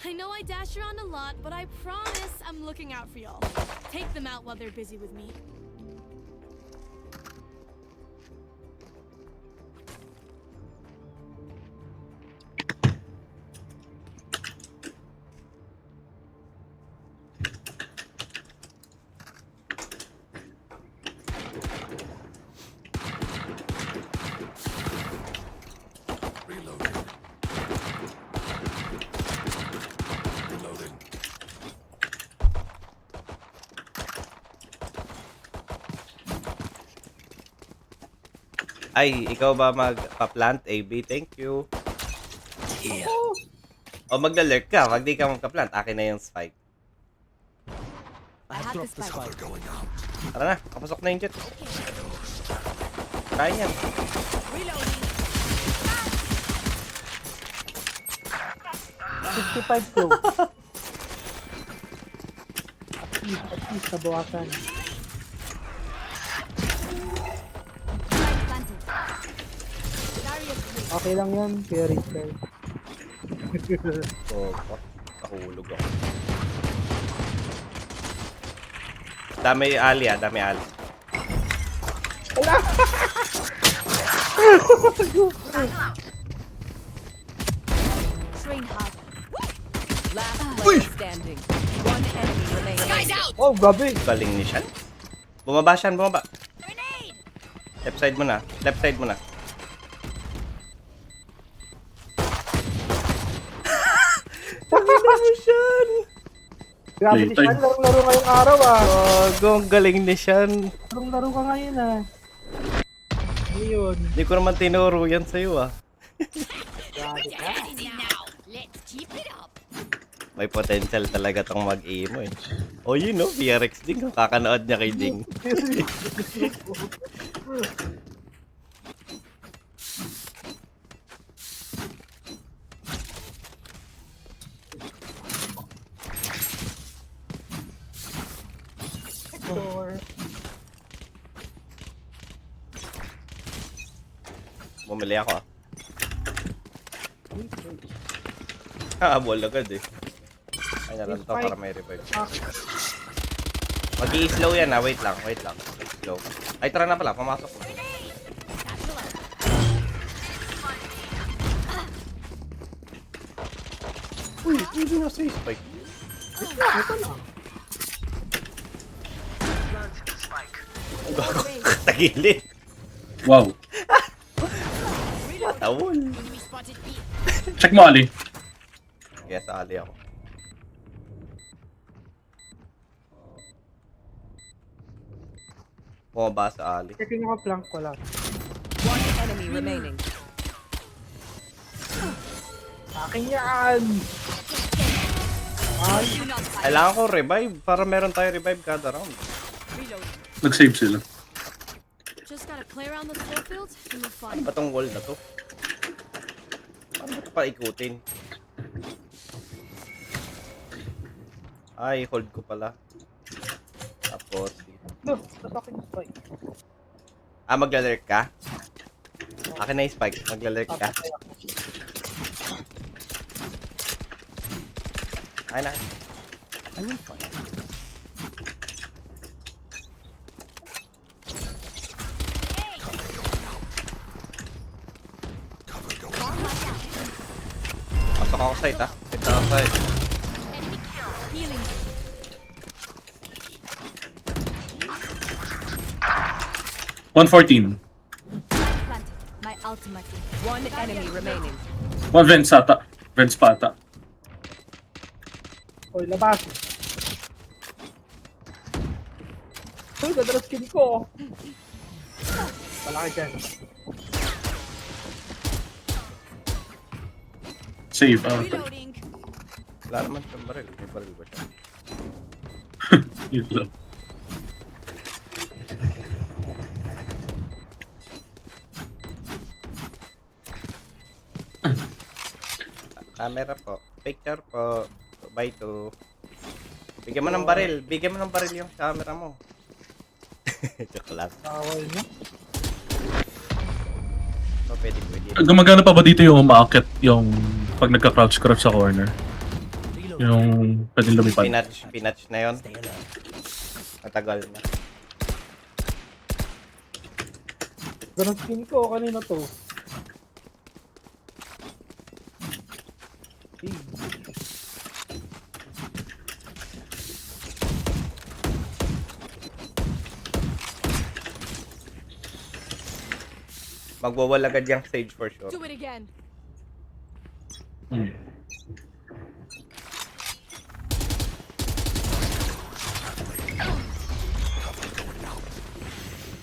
I know I dash around a lot, but I promise I'm looking out for y'all. Take them out while they're busy with me. Ay, ikaw ba magpa-plant, AB? Thank you. Yeah. O magla-lurk ka, wag di ka magpa-plant. Akin na yung spike. I have dropped the spike. Tara na, kapasok na yung jet. Kaya yan. Reloading. 55 go. At least nabawasan. Planted. Darius, Okay lang yan, kaya Rachel. So, kahulog ako. Dami ali dami ali. train hub. Last player standing. One enemy remaining. Guys out! Oh, gabi. Galing ni Shan. Bumaba Shan, bumaba. Grenade! Left side mo na. Left side mo na. Galing Shan. Grabe ni Playtime. Sean, larong-laro ngayong araw ah. Ang galing ni Shan. Larong-laro ka ngayon ah. Ano yun? Hindi ko naman tinuro yan sa'yo ah. Grabe ka. Now, let's keep it up. May potential talaga tong mag-emo eh. Oh, yun no, VRX din. Kung kakanood niya kay Ding. Or, Bumili ako ah. Habol agad eh. Ay na lang to para may revive. Mag-i-slow yan ah. Wait lang, wait lang. Slow. Ay, tara na pala. Pumasok na. Uy, hindi na sa spike. Gago. Tagilid. Wow. Matawol. Enemy spotted B. Check mo, Ali. Kaya sa ali ako. Bumaba sa ali. checking ako flank ko lang. One enemy remaining. Akin yan! Ay, Kailangan ko revive para meron tayo revive kada round. Reloading. Nag-save sila. Just gotta play around the slow fields and we're Ano fine. ba tong wall na to? Paano ba ito pa ikutin? Ay, hold ko pala. Tapos, no, tas akin yung spike. magla-lurk ka? Akin na yung spike, magla-lurk ka? Papatay ako. Ay na. Ayun pa. Pasok ako site ah. Ito ako site. Healing. 114. Planted. My ultimate. One enemy remaining. One vents ata. Vents pa ata. Oy, labas. Uy, ganda na skin ko. Palaki dyan. Save. Reloading. Wala naman siyang baril. May baril ba siya? Yun lang. Camera po. Picture po. Bye to. Bigyan mo ng baril. Bigyan mo ng baril yung camera mo. Joke lang. Bawal niya. So, pwede. Gumagana pa ba dito yung umaakit yung pag nagka-crouch sa corner? Yung pwede lumipad. Pinatch na yon. Stay alert. Matagal na. Ganun skin ko, kanina to. Hey. Magwawal agad yung stage for sure. Do it again. Hmm.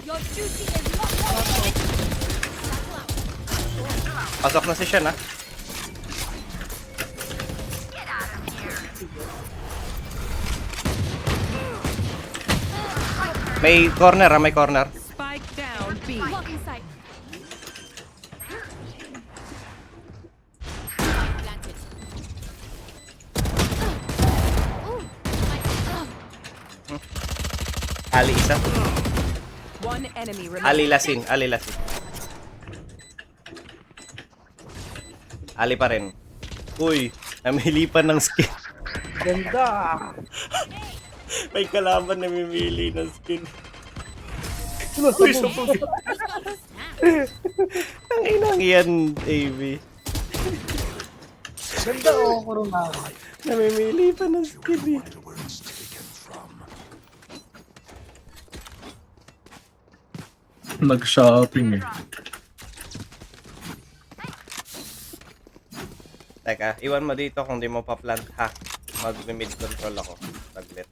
Your duty is not over. Pasok na si Shen, ah. May corner, ah. May corner. Spike down B. Blocking sight. Planted. Ali isa. One enemy Ali remaining. lasing. Ali lasing. Ali pa rin. Uy, namili pa ng skin. Ganda! May kalaban na mimili ng skin. Uy, Ang inang yan, AV. Ganda oh, kuruma. Namimili pa ng skin eh. Nag-shopping eh. Teka, iwan mo dito kung di mo pa-plant ha. Mag-mid control ako. Taglit.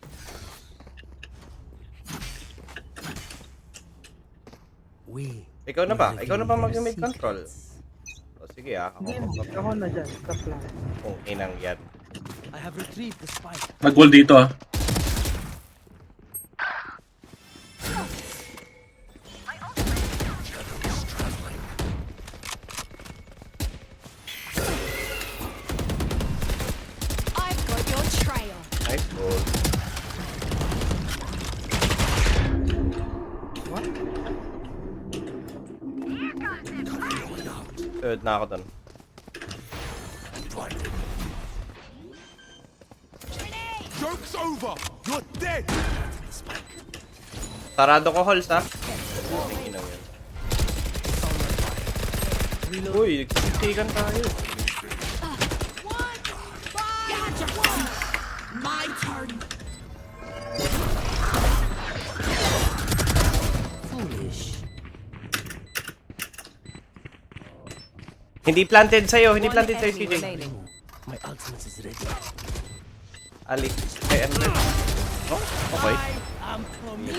We. Ikaw na ba? will Ikaw na ba reveal their mag-mid control? secrets. O sige ah. Ako na dyan, stop lang. Kung inang yan. I have retrieved the spike. Nag-wall dito ah. I've got your trail. Nice goal. Third na ako dun. Joke's over! You're dead! Sarado ko halls ha. Ang inang yan. Uy, nagsisitikan tayo. My turn. Foolish. Hindi planted sa'yo. Hindi One planted sa'yo, enemy CJ. remaining. My ultimate is ready. Ali. Ay, ano yun? Oh, okay.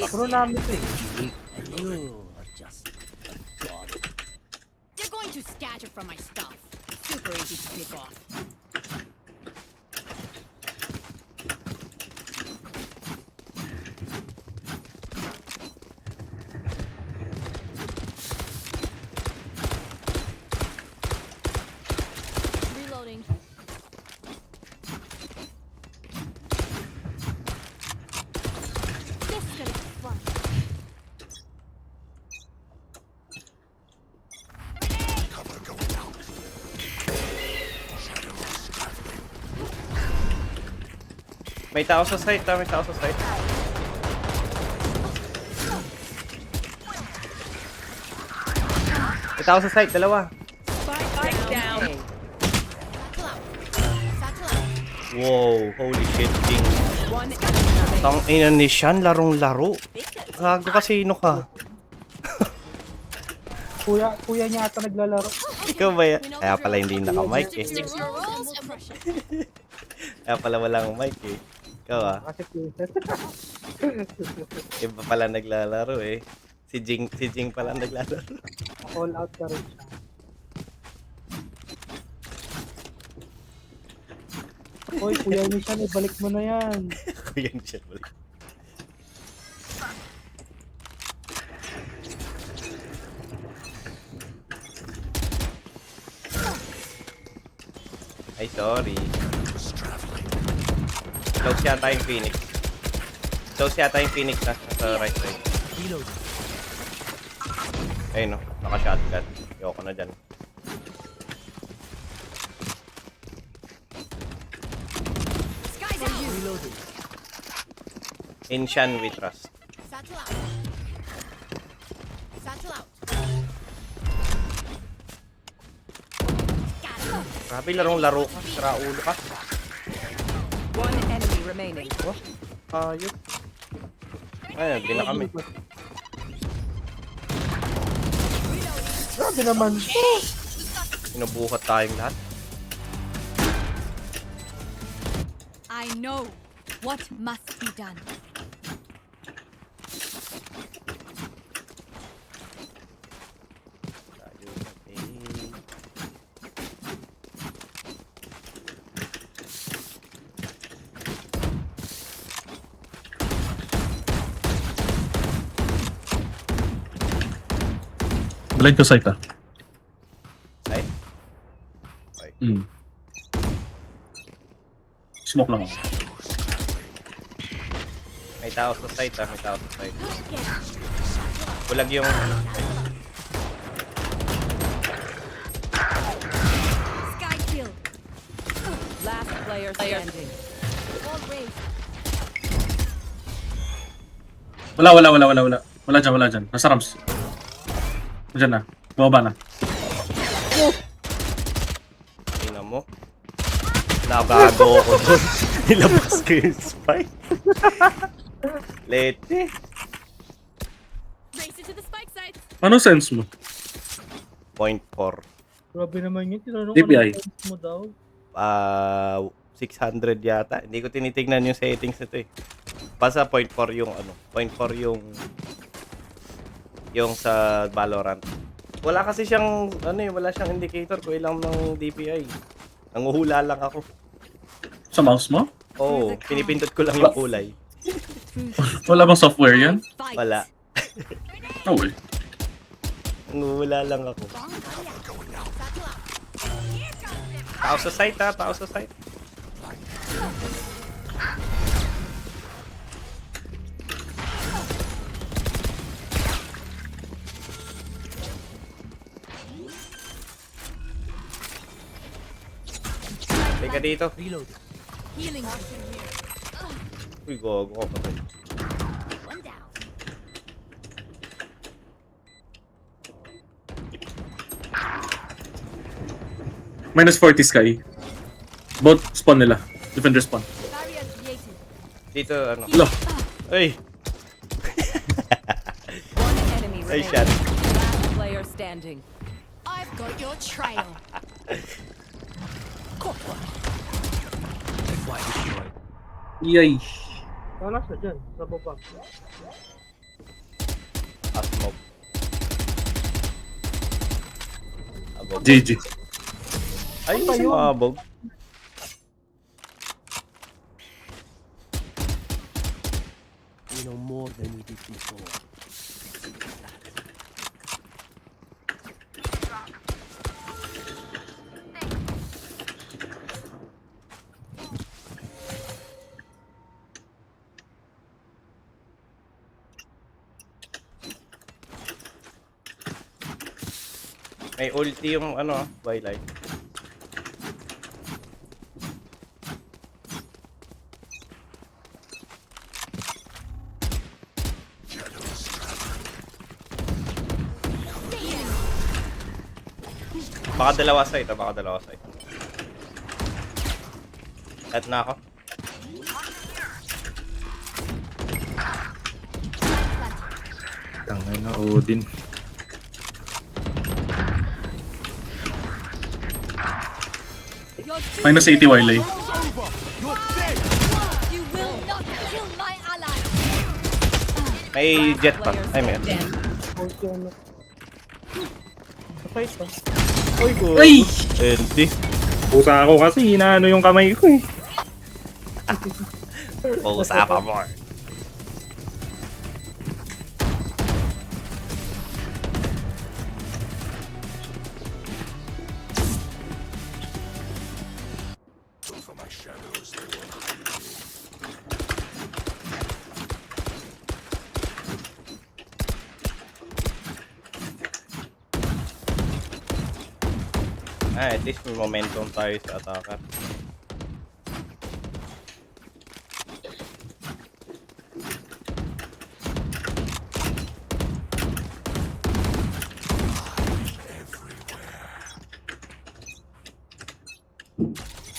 Puro namin to eh. And you are just a god. You're going to scatter from my stuff. Super easy to pick off. Reloading. This is gonna be fun. May tao sa site ha. May tao sa site. May tao sa site. Dalawa. Spike down A. Wow. Holy shit. King. One enemy remaining. Tang ina ni Shan. Larong-laro. Gago kasino ka. Kuya niya ata naglalaro. Ikaw ba yan? Kaya pala hindi naka-mic eh. Stick to your roles and pressure. Kaya pala walang mic eh. Ikaw ah. Kasi kuya. Iba pala naglalaro eh. Si Jing pala naglalaro. All out ka rin siya. Hoy, kuya niya siya, ibalik mo na yan. Kuya ni Shan wala. Ay, sorry. Close yata yung Phoenix. Close yata yung Phoenix na sa right side. Reload. Ayun no, naka-shotgun. Ayoko na dyan. Reloading. In Shan we trust. Satchel out. Satchel out. Grabe, larong-laro ka. Sira ulo ka. One enemy remaining. Oh, ayun. Ayun, di na kami. Grabe naman. Sinubukat tayong lahat. I know what must be done. Ayun, eh. Blind ko site ah. Ay, Smoke lang ako. may tao sa site ah, may tao sa site. Bulag yung... Sky kill. Last player standing. All raised. Wala. Wala dyan. Nasa ramps. Diyan na. Bumaba na. Tingnan mo. Nagago ako doon. Nilabas ko yung spike. Lete. Race into the spike site. Ano sense mo? 0.4. Grabe naman yun. Tinanong DPI. ka ng mo daw. 600 yata. Hindi ko tinitignan yung settings nito eh. Basta 0.4 yung ano. 0.4 yung sa Valorant. Wala kasi siyang ano eh, wala siyang indicator ko ilang ng DPI. Nanguhula lang ako. Sa mouse mo? Oo, pinipindot ko lang yung kulay. Wala bang software yan? Fight. Wala. No way. Nanguhula lang ako. Tao sa site ha, tao sa site. Teka dito. Reloading. Healing. Uy, gogo ako patay. One down. Minus 40 Sky. Both spawn nila. Defender spawn. Barrier created. Dito ano. Lo. Uy, One enemy ay remaining. shot. Last player standing. I've got your trail. Yay. Wala siya dyan. Sa baba. Asmob. Abog. GG. Ay, sumabog. We know more than we did before. May ulti yung ano, Twilight. Baka dalawa side, baka dalawa side. At na ako. Tangay na Odin. Your Minus 80 Wiley. Over. You're dead. You will not kill my ally. May jet pa. Ay, may Okay, ano. Sa site pa. Ay! Hindi. Pusa ako kasi inaano yung kamay ko eh. Pusa pa more. At least may momentum tayo sa attacker.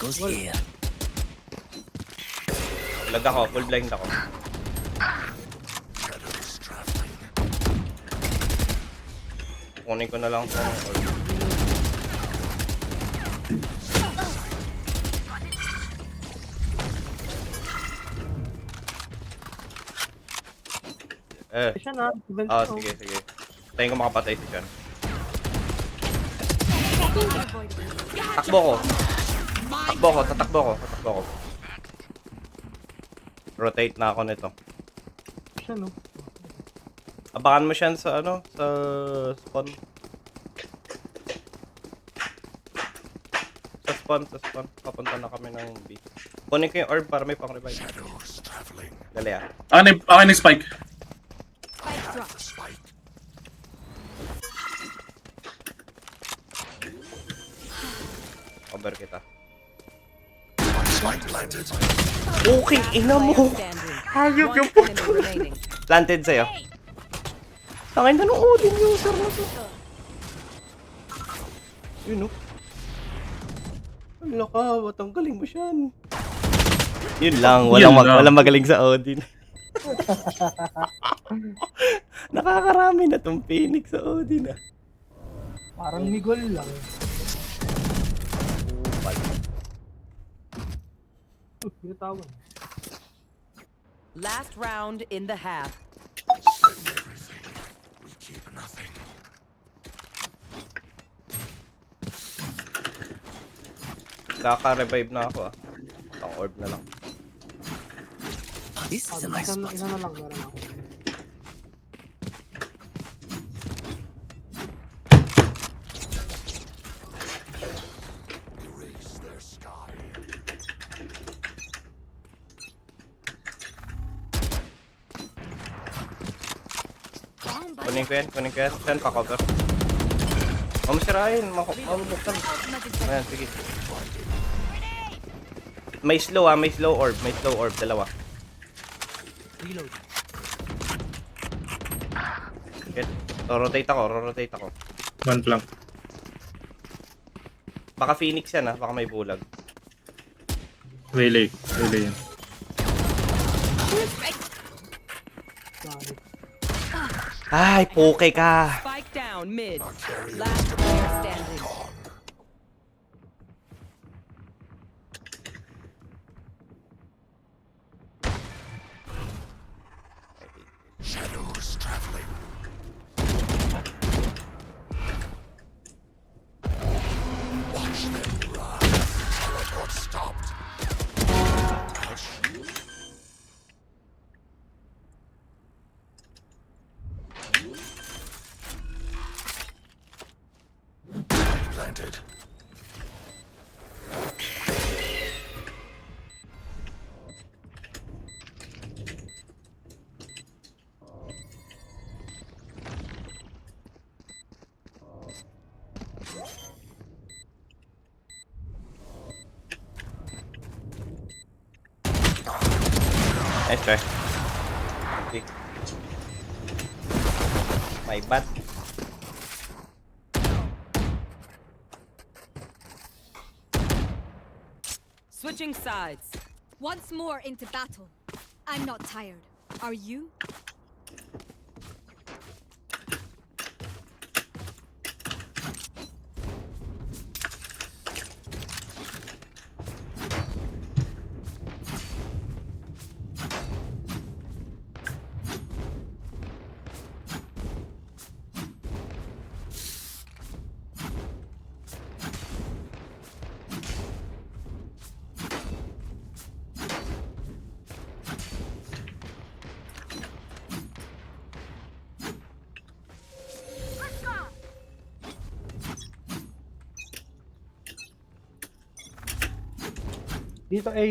goes here. Lag ako, full blind ako. Kunin ko na lang itong orb. Siya na. Event Oh, ko. sige, sige. Tayo ko makapatay si John. Takbo ko. Tatakbo ko. Rotate na ako nito. Siya, no? Abakan mo siya sa ano, sa spawn. Sa spawn. Papunta na kami ng B. Kunin ko yung orb para may pang-revive. Dali ah. Akin yung spike. Spike drop. Cover kita. Okay, ina mo. Player standing. Hayop One yung puto. enemy remaining. Planted sa'yo. Tangin na nung Odin user na to. Yun o. Wala ka, matanggaling mo siyan. Yun lang, Yun lang. walang magaling sa Odin. Nakakarami na tong Phoenix sa Odin ah. Parang Miguel lang. Pinatawan. Last round in the half. Kaka-revive na ako ah. Ang orb na lang. This is a nice Isa spot. na lang, meron ako. Kunin ko yan. Yan, pa-cover. Mamasirahin, mamubuksan. Ayan, sige. May slow orb, dalawa. Reload. Okay. Rotate ako. One flank. Baka Phoenix yan ah, baka may bulag. Relay yan. Sorry. Ay, poke ka. Spike down mid. Last player standing. Nice try. Okay. My bad. Switching sides. Once more into battle. I'm not tired. Are you? Dito A.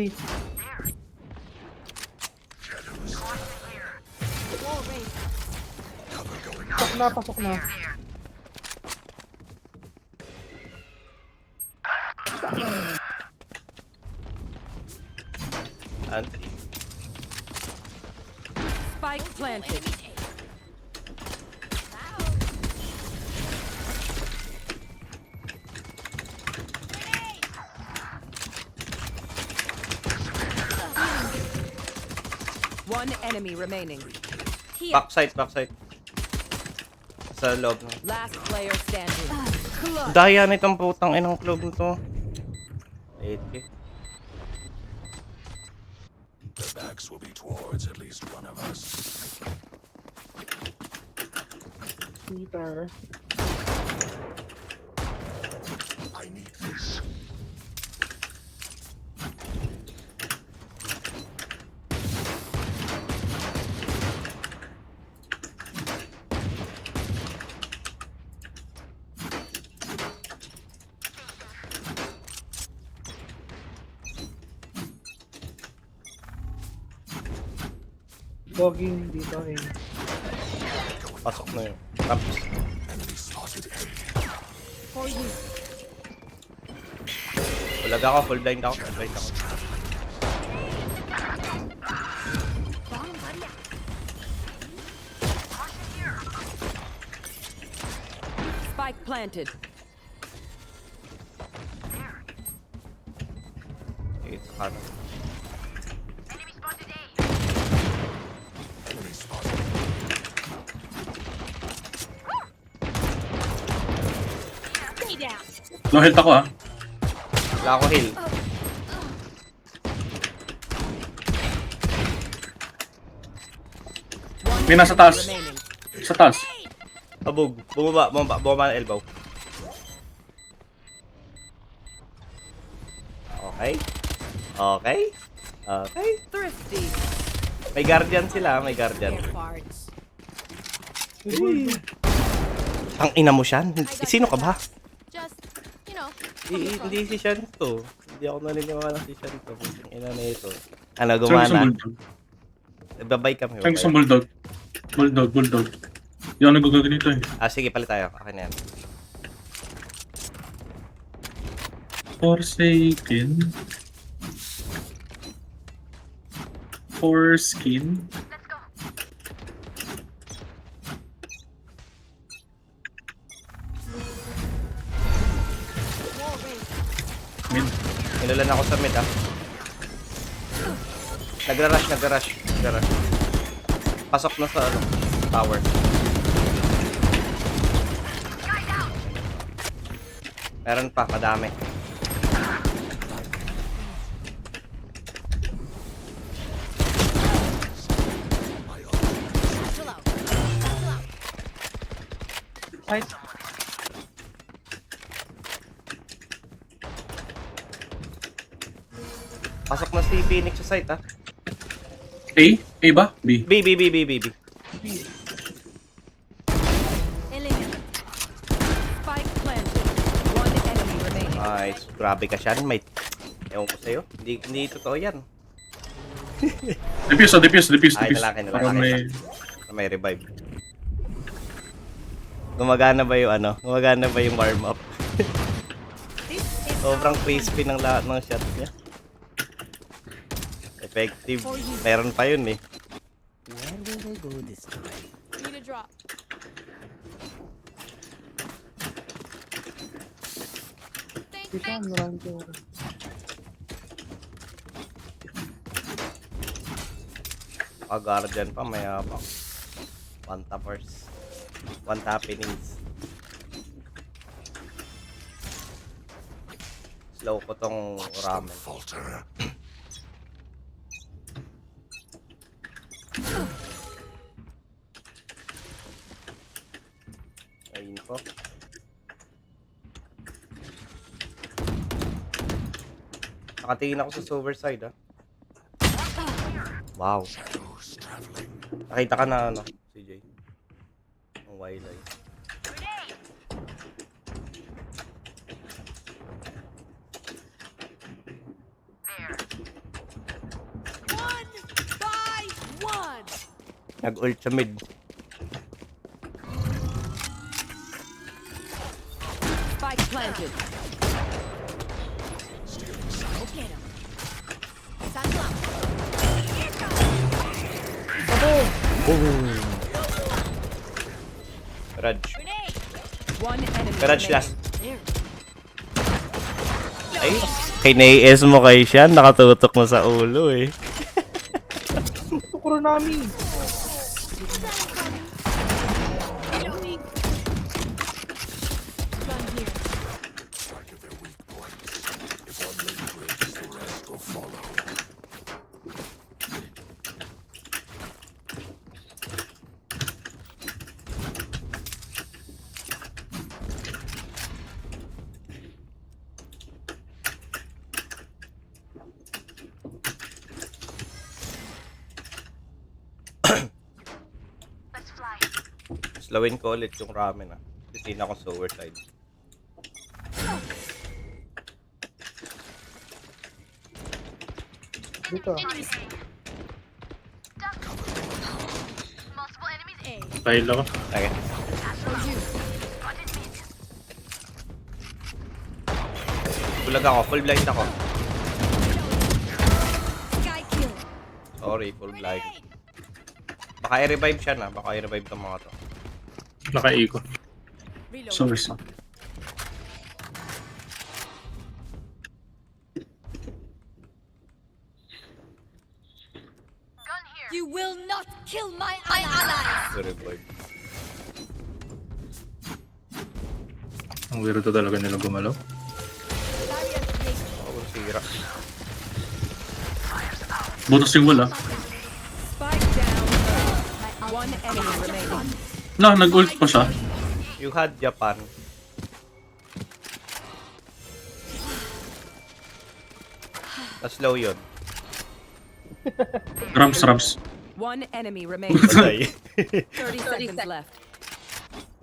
Pasok na. Anthony. Spike planted. One enemy remaining. Backside. Sa loob. Last player standing. Daya na itong putang inang club nito. 8K. The backs will be towards at least one of us. Peter. I need this. Dogging dito eh. Pasok na yun. Ramps. Enemy spotted A. For you. Bulag ako, full blind ako. Spike planted. Sige, sa kanan. Enemy spotted. Stay down. Low health ako ah. Wala ako heal. One May nasa enemy taas. remaining. Sa taas. Abog. Bumaba ng elbow. Okay. Thrifty. May guardian sila, may guardian. Farts. Ang ina mo siya? Sino ka ba? Just, you know. Hindi si Shan to. Hindi ako naniniwala si Shan to. Ang ina na ito. Ano, Saan gusto gumana? bulldog? Babay kami. Saan gusto bulldog? Bulldog. Hindi ako nagagaganito eh. Sige, palit tayo. Akin na yan. Forsaken. Foreskin. Mid. Nilalan ako sa mid, ah. Nagra-rush. Pasok na sa tower. Meron pa, madami. Chill out. Chill out. Right. Pasok na si Phoenix sa site, ah. A? A ba? B. B. Eliminate. Spike planted. One enemy remaining. Nice. Grabe ka siya, mate. Ewan ko sa'yo. Hindi totoo yan. Defuse. Ay, nalaki. Parang may... May revive. Gumagana ba yung warm-up? Sobrang crispy ng lahat ng shot niya. Effective. Meron pa yun eh. Where will they go this time? Need a drop. Thank Isa, you. marami ko. Guardian pa, mayabang. One tappers. One happenings. Slow ko tong ramen. Falter. Ayun po. Nakatingin ako sa silver side, ah. Wow. Shadows traveling. Nakita ka na, ano, CJ? Ang wildlife. One by one. Nag-ult sa mid. Spike planted. Go get him. Satchel out. Raj. Grenade. One enemy Raj remaining. last. Ay, kay nai-S mo kay Shan, nakatutok mo sa ulo eh. Kuronami. Reloading. Gun here. Target their weak points. If one lane breaks, the rest will follow. Slawin ko ulit yung ramen ah. Titin ako sa lower side. Dito. Dahil ako. Okay. Bulag ako, full blind ako. Sky kill. Sorry, full blind. Baka i-revive siya na, baka i-revive tong mga to. Nakaikot. Sorry. You will not kill my allies. I-revive. Ang weirdo talaga nila gumalaw. Ako sira. Butos yung wall ah. Spike down. One enemy remaining. No, nag-ult pa siya. You had Japan. Na-slow yun. Rams. One enemy remaining. Patay. 30 seconds left.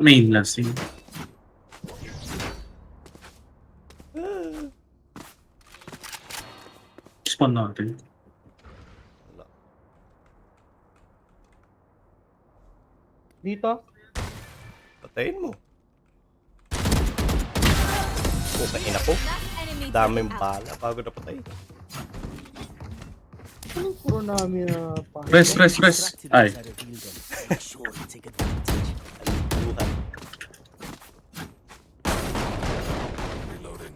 Main lasting. Spawn natin. Dito. Patayin mo. Pukain ako. Last enemy Daming taken out. bala bago napatay. Anong Kuronami na pa? Rest. Ay. I reveal them. Make sure you take advantage. Buhan. Reloading.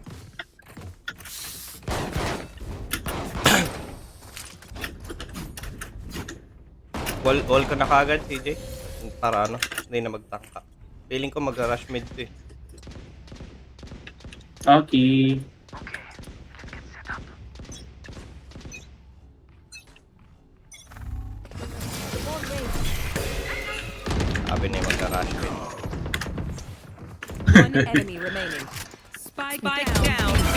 Wall ko na kagad, CJ. Para ano, hindi na magtangka. Feeling ko mag-rush mid to eh. Okay. Sabi na yung mag-rush mid. One enemy remaining. Spike down. B.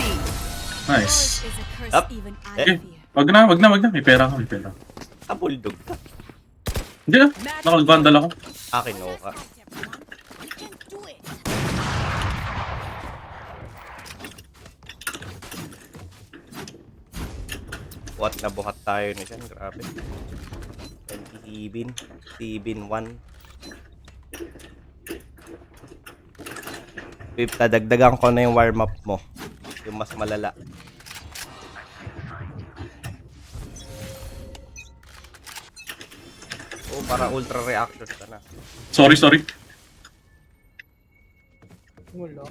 Nice. Is a curse Up. even I Eh, fear. wag na. May pera ka. Ah, bulldog ka. Hindi na. Nakag-vandal ako. Akin no ka. I can do it. What na buhat tayo ni Jan, grabe. Tibin 1. Pip, dadagdagan ko na yung warm up mo. Yung mas malala. Oh, para ultra reaction ka na. Sorry. Wala.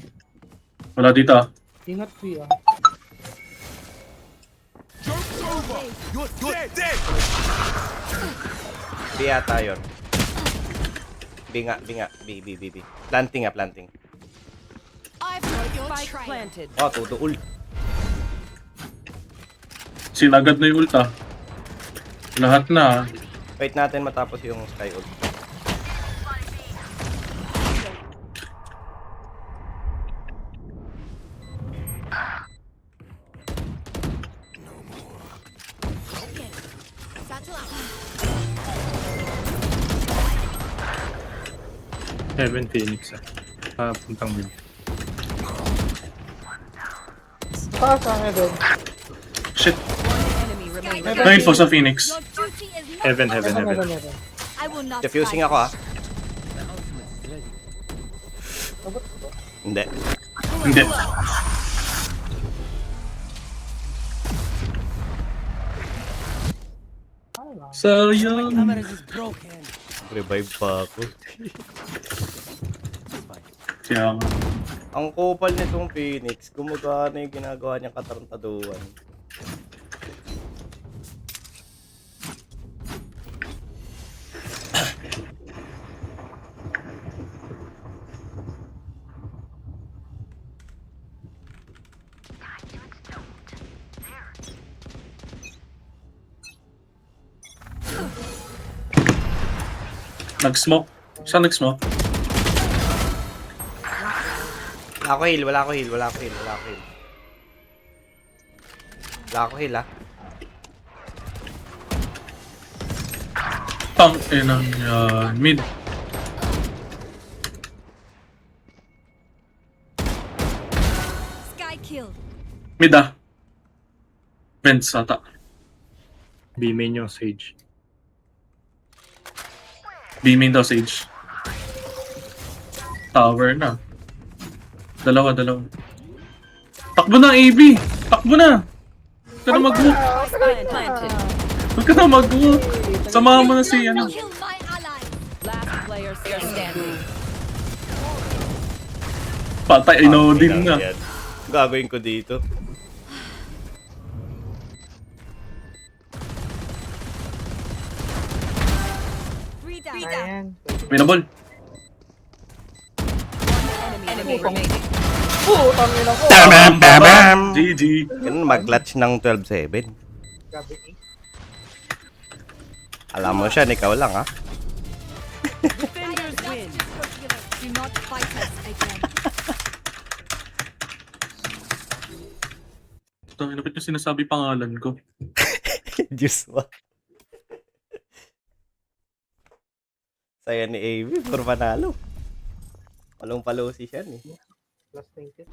Wala dito ah. Ingat siya. B yata yun. B nga. B. Planting. I've heard your Spike trail. Oh, planted. Todo ult. Sinagad na yung ult ah. Lahat na ah. Wait natin matapos yung sky ult. Satchel out. Heaven Phoenix ah. Puntang mid. Taas ang heaven. Shit. One enemy remaining. Na-info sa Phoenix. Your duty is not Heaven. Heaven. I will not Defusing fight. ako ah. Hindi. Hindi. So young. Camera is broken. Revive pa ako. Kaya nga. Ang kupal nitong Phoenix, gumagana yung ginagawa niyang katarantaduan. Nag-smoke. Saan nag-smoke? Wala ako heal, wala ako heal, wala ako heal, wala ako heal. Wala ako heal, ah. Tang inang yan. Mid. Sky kill. Mid ah. Vents ata. B-main yung Sage. B-main daw Sage. Tower na. Dalawa. Takbo na, AB! Takbo na! Huwag ka na mag-hook. Spike planted. Huwag ka na mag-hook. Samahan mo na si ano. Kill my ally. Last player standing. Patay, din na. Yan. Gagawin ko dito. Three down. Ayan. Winnable. Enemy remaining. Putang ina ko. Bam! GG. Ganun, mag-clutch ng 12-7. Grabe. Alam mo siya, ikaw lang, ha? Defenders win. Do not fight us again. Tangina, ba't yung sinasabi pangalan ko? Diyos mo. Saya ni AV, puro panalo. Palong palosi siya, eh. Plus 20.